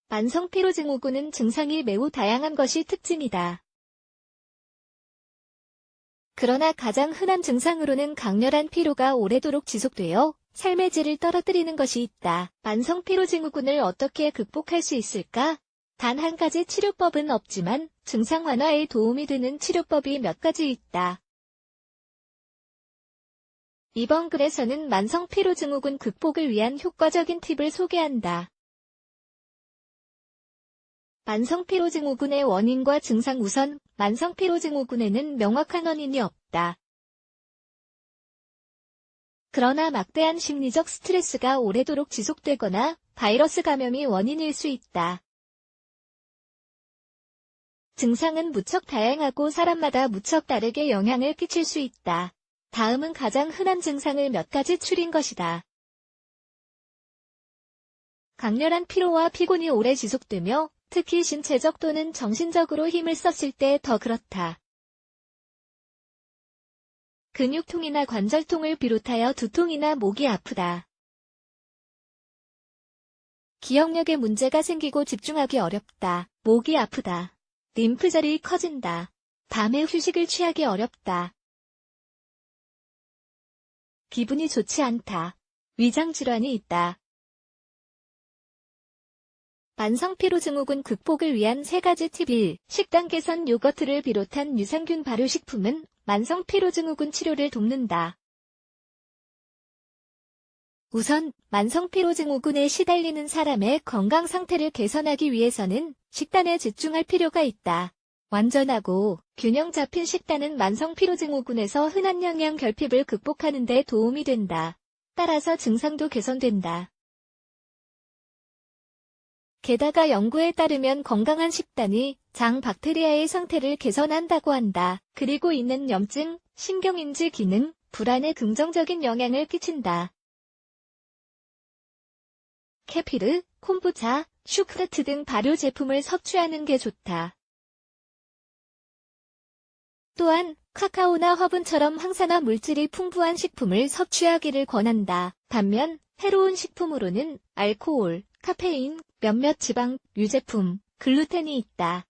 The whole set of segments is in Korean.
만성 피로 증후군은 증상이 매우 다양한 것이 특징이다. 그러나 가장 흔한 증상으로는 강렬한 피로가 오래도록 지속되어 삶의 질을 떨어뜨리는 것이 있다. 만성 피로 증후군을 어떻게 극복할 수 있을까? 단 한 가지 치료법은 없지만 증상 완화에 도움이 되는 치료법이 몇 가지 있다. 이번 글에서는 만성 피로 증후군 극복을 위한 효과적인 팁을 소개한다. 만성 피로 증후군의 원인과 증상. 우선 만성 피로 증후군에는 명확한 원인이 없다. 그러나 막대한 심리적 스트레스가 오래도록 지속되거나 바이러스 감염이 원인일 수 있다. 증상은 무척 다양하고 사람마다 무척 다르게 영향을 끼칠 수 있다. 다음은 가장 흔한 증상을 몇 가지 추린 것이다. 강렬한 피로와 피곤이 오래 지속되며 특히 신체적 또는 정신적으로 힘을 썼을 때 더 그렇다. 근육통이나 관절통을 비롯하여 두통이나 목이 아프다. 기억력에 문제가 생기고 집중하기 어렵다. 목이 아프다. 림프절이 커진다. 밤에 휴식을 취하기 어렵다. 기분이 좋지 않다. 위장 질환이 있다. 만성 피로 증후군 극복을 위한 3가지 팁. 1. 식단 개선. 요거트를 비롯한 유산균 발효식품은 만성 피로 증후군 치료를 돕는다. 우선 만성 피로 증후군에 시달리는 사람의 건강 상태를 개선하기 위해서는 식단에 집중할 필요가 있다. 완전하고 균형 잡힌 식단은 만성 피로 증후군에서 흔한 영양 결핍을 극복하는 데 도움이 된다. 따라서 증상도 개선된다. 게다가 연구에 따르면 건강한 식단이 장 박테리아의 상태를 개선한다고 한다. 그리고 있는 염증, 신경인지 기능, 불안에 긍정적인 영향을 끼친다. 케피르, 콤부차, 슈크라트 등 발효 제품을 섭취하는 게 좋다. 또한 카카오나 화분처럼 항산화 물질이 풍부한 식품을 섭취하기를 권한다. 반면 해로운 식품으로는 알코올, 카페인, 몇몇 지방, 유제품, 글루텐이 있다.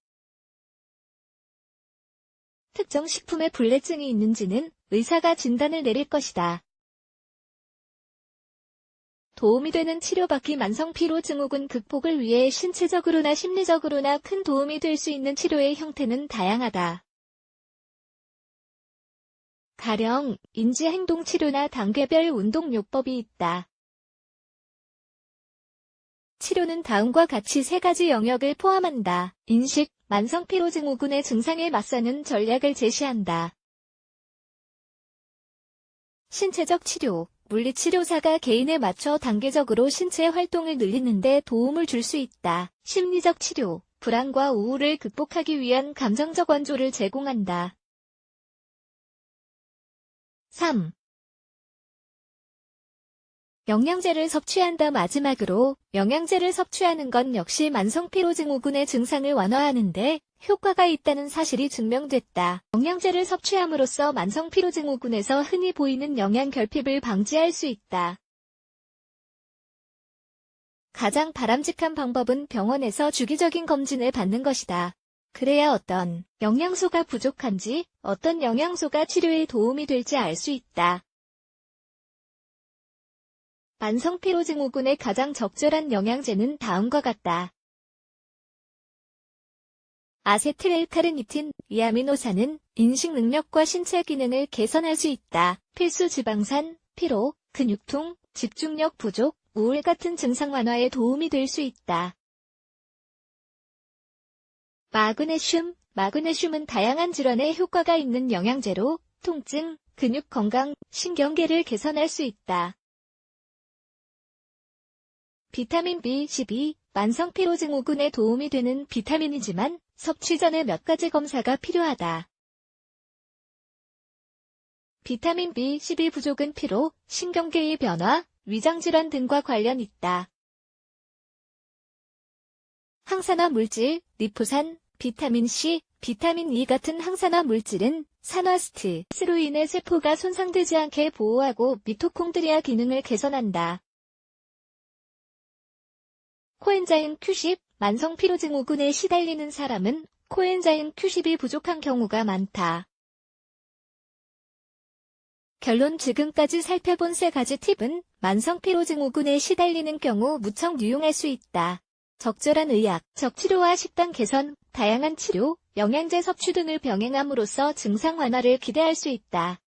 특정 식품에 불내증이 있는지는 의사가 진단을 내릴 것이다. 도움이 되는 치료받기. 만성 피로 증후군 극복을 위해 신체적으로나 심리적으로나 큰 도움이 될 수 있는 치료의 형태는 다양하다. 가령 인지행동치료나 단계별 운동요법이 있다. 치료는 다음과 같이 3가지 영역을 포함한다. 인식, 만성 피로 증후군의 증상에 맞서는 전략을 제시한다. 신체적 치료, 물리치료사가 개인에 맞춰 단계적으로 신체 활동을 늘리는 데 도움을 줄 수 있다. 심리적 치료, 불안과 우울을 극복하기 위한 감정적 원조를 제공한다. 3. 영양제를 섭취한다. 마지막으로 영양제를 섭취하는 건 역시 만성 피로 증후군의 증상을 완화하는 데 효과가 있다는 사실이 증명됐다. 영양제를 섭취함으로써 만성 피로 증후군에서 흔히 보이는 영양 결핍을 방지할 수 있다. 가장 바람직한 방법은 병원에서 주기적인 검진을 받는 것이다. 그래야 어떤 영양소가 부족한지, 어떤 영양소가 치료에 도움이 될지 알 수 있다. 만성 피로 증후군에 가장 적절한 영양제는 다음과 같다. 아세틸-L카르니틴, 이 아미노산은 인식 능력과 신체 기능을 개선할 수 있다. 필수 지방산, 피로, 근육통, 집중력 부족, 우울 같은 증상 완화에 도움이 될 수 있다. 마그네슘은 다양한 질환에 효과가 있는 영양제로 통증, 근육 건강, 신경계를 개선할 수 있다. 비타민 B12, 만성 피로 증후군에 도움이 되는 비타민이지만 섭취 전에 몇 가지 검사가 필요하다. 비타민 B12 부족은 피로, 신경계의 변화, 위장질환 등과 관련 있다. 항산화 물질, 리포산, 비타민 C, 비타민 E 같은 항산화 물질은 산화 스트레스로 인해 세포가 손상되지 않게 보호하고 미토콘드리아 기능을 개선한다. 코엔자임 Q10, 만성 피로증후군에 시달리는 사람은 코엔자임 Q10이 부족한 경우가 많다. 결론 지금까지 살펴본 3가지 팁은 만성 피로증후군에 시달리는 경우 무척 유용할 수 있다. 적절한 의학, 적치료와 식단 개선, 다양한 치료, 영양제 섭취 등을 병행함으로써 증상 완화를 기대할 수 있다.